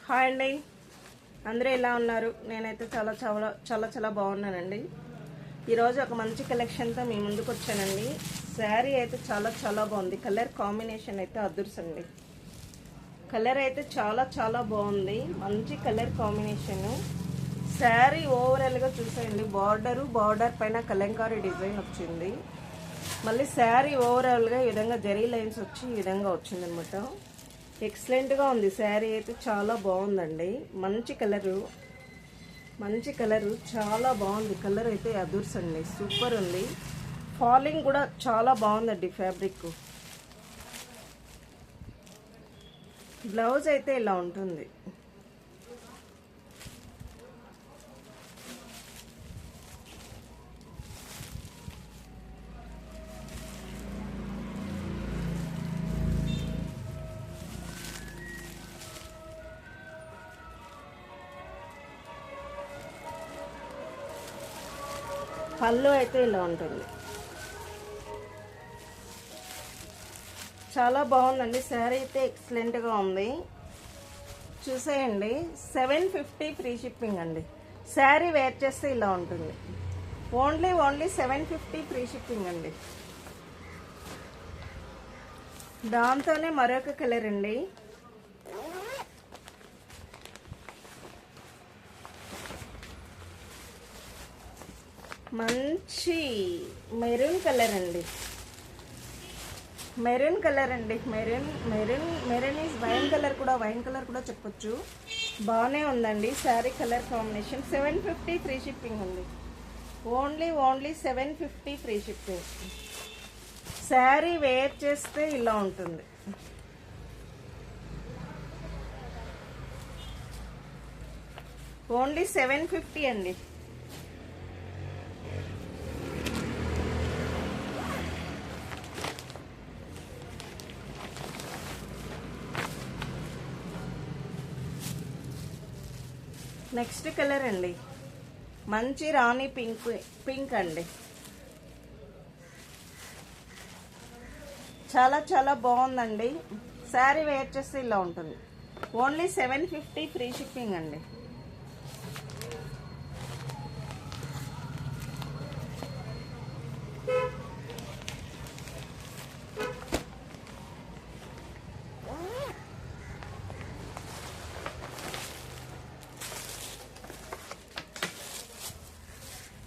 Hi అండి, అందరూ ఎలా ఉన్నారు? నేనైతే చాలా చాలా చాలా చాలా బాగున్నానండి. ఈరోజు ఒక మంచి కలెక్షన్తో మీ ముందుకు వచ్చానండి. శారీ అయితే చాలా చాలా బాగుంది. కలర్ కాంబినేషన్ అయితే అదుర్సండి. కలర్ అయితే చాలా చాలా బాగుంది. మంచి కలర్ కాంబినేషను. శారీ ఓవరాల్గా చూసేయండి. బార్డర్ పైన కలంకారీ డిజైన్ వచ్చింది. మళ్ళీ శారీ ఓవరాల్గా ఈ విధంగా జరీ లైన్స్ వచ్చి ఈ విధంగా వచ్చిందనమాట. ఎక్సలెంట్గా ఉంది. శారీ అయితే చాలా బాగుందండి. మంచి కలరు చాలా బాగుంది. కలర్ అయితే అదుర్సండి, సూపర్ ఉంది. ఫాలింగ్ కూడా చాలా బాగుందండి. ఫ్యాబ్రిక్ బ్లౌజ్ అయితే ఇలా ఉంటుంది. పళ్ళు అయితే ఇలా ఉంటుంది. చాలా బాగుందండి. శారీ అయితే ఎక్సలెంట్గా ఉంది. చూసేయండి. 750 ఫ్రీ షిప్పింగ్ అండి. శారీ వేర్ చేస్తే ఇలా ఉంటుంది. ఓన్లీ 750 ఫ్రీ షిప్పింగ్ అండి. దాంతోనే మరొక కలర్ అండి. మంచి మెరూన్ కలర్ అండి. మెరూన్ ఈజ్ వైన్ కలర్ కూడా చెప్పొచ్చు. బాగానే ఉందండి sari colour combination. 750 free shipping ఉంది. Only 750 free shipping. Sari wear చేస్తే ఇలా ఉంటుంది. ఓన్లీ 750 అండి. నెక్స్ట్ కలర్ అండి. మంచి రాణి పింక్ అండి. చాలా చాలా బాగుందండి. శారీ వేర్ చేస్తే ఇలా ఉంటుంది. ఓన్లీ 750 ఫ్రీ షిప్పింగ్ అండి.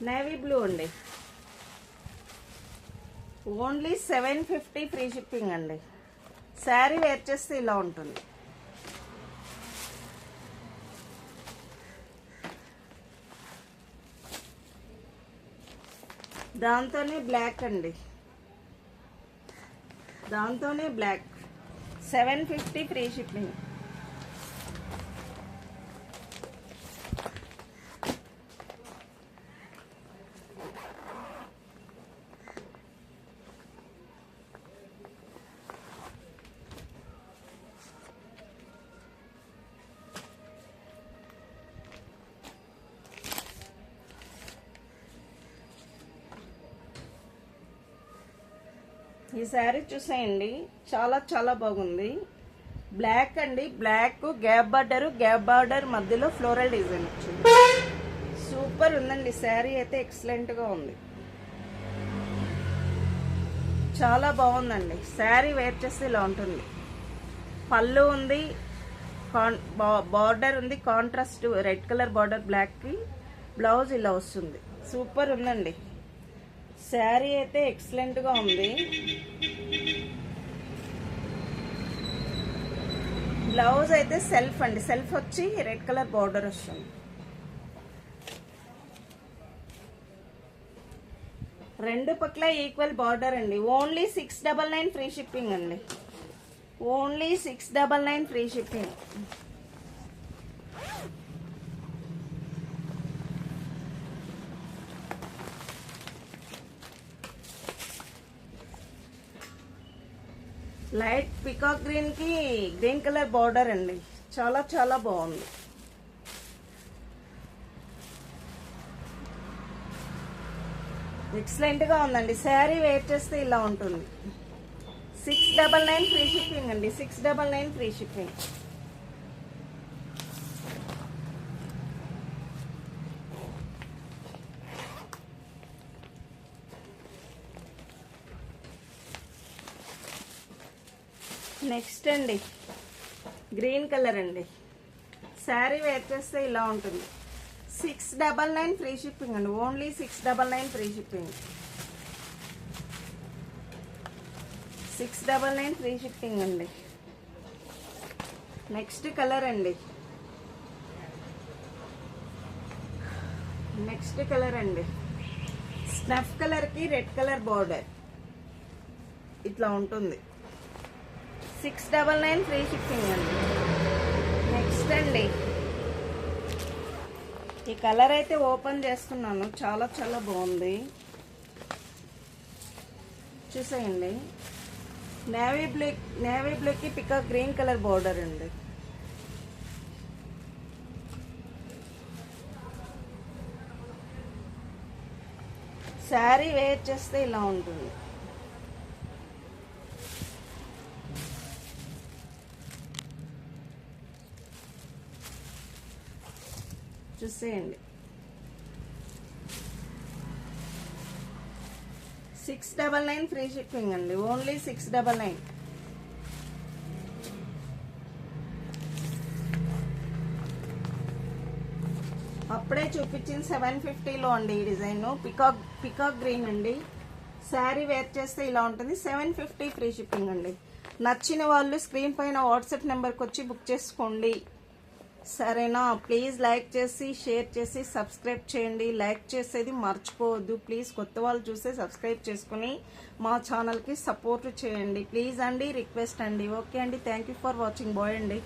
నేవీ బ్లూ అండి. ఓన్లీ 750 ఫ్రీ షిప్పింగ్ అండి. శారీ వేర్ చేస్తే ఇలా ఉంటుంది. దాంతోనే బ్లాక్ అండి. 750 ఫ్రీ షిప్పింగ్. ఈ శారీ చూసేయండి. చాలా చాలా బాగుంది. బ్లాక్ అండి. బ్లాక్ గ్యాప్ బార్డర్ మధ్యలో ఫ్లోరల్ డిజైన్ వచ్చింది. సూపర్ ఉందండి. శారీ అయితే ఎక్సలెంట్ గా ఉంది. చాలా బాగుందండి. శారీ వేర్ చేస్తే ఇలా ఉంటుంది. పళ్ళు ఉంది, బార్డర్ ఉంది, contrast red colour border black కి. బ్లౌజ్ ఇలా వస్తుంది. సూపర్ ఉందండి. శారీ అయితే ఎక్సలెంట్ గా ఉంది. బ్లౌజ్ అయితే సెల్ఫ్ అండి. సెల్ఫ్ వచ్చి రెడ్ కలర్ బార్డర్ వస్తుంది. రెండు పక్కల ఈక్వల్ బార్డర్ అండి. ఓన్లీ 699 ఫ్రీ షిప్పింగ్ అండి. Only 699 free shipping. Light peacock green కి గ్రీన్ కలర్ బార్డర్ అండి. చాలా చాలా బాగుంది. ఎక్సలెంట్ గా ఉందండి. శారీ వేర్ చేస్తే ఇలా ఉంటుంది. 699 ఫ్రీ షిప్పింగ్ అండి. 699 ఫ్రీ షిప్పింగ్. నెక్స్ట్ అండి గ్రీన్ కలర్ అండి. శారీ వేర్ చేస్తే ఇలా ఉంటుంది. 699 ఫ్రీ షిప్పింగ్ అండి. Only 699 free shipping. 699 free shipping అండి. నెక్స్ట్ కలర్ అండి. నెక్స్ట్ కలర్ అండి. స్నఫ్ కలర్ కి రెడ్ కలర్ బార్డర్ ఇట్లా ఉంటుంది. 699 ఫ్రీ షిప్పింగ్ అండి. నెక్స్ట్ అండి ఈ కలర్ అయితే ఓపెన్ చేస్తున్నాను. చాలా చాలా బాగుంది. చూసేయండి. నేవీ బ్లూకి పికాక్ గ్రీన్ కలర్ బార్డర్ అండి. శారీ వేర్ చేస్తే ఇలా ఉంటుంది. చూసేయండి. 699 ఫ్రీ షిప్పింగ్ అండి. ఓన్లీ 699. అప్పుడే చూపించింది 750లో అండి. ఈ డిజైన్ పికాక్ గ్రీన్ అండి. శారీ వేర్ చేస్తే ఇలా ఉంటుంది. 750 ఫ్రీ షిప్పింగ్ అండి. నచ్చిన వాళ్ళు స్క్రీన్ పైన వాట్సాప్ నెంబర్కి వచ్చి బుక్ చేసుకోండి. సరేనా? ప్లీజ్ లైక్ చేసి షేర్ చేసి సబ్స్క్రైబ్ చేయండి. లైక్ చేసేది మర్చిపోవద్దు ప్లీజ్. కొత్త వాళ్ళు చూస్తే సబ్స్క్రైబ్ చేసుకుని మా ఛానల్కి సపోర్ట్ చేయండి ప్లీజ్ అండి. రిక్వెస్ట్ అండి. ఓకే అండి. Thank you for watching. Bye అండి.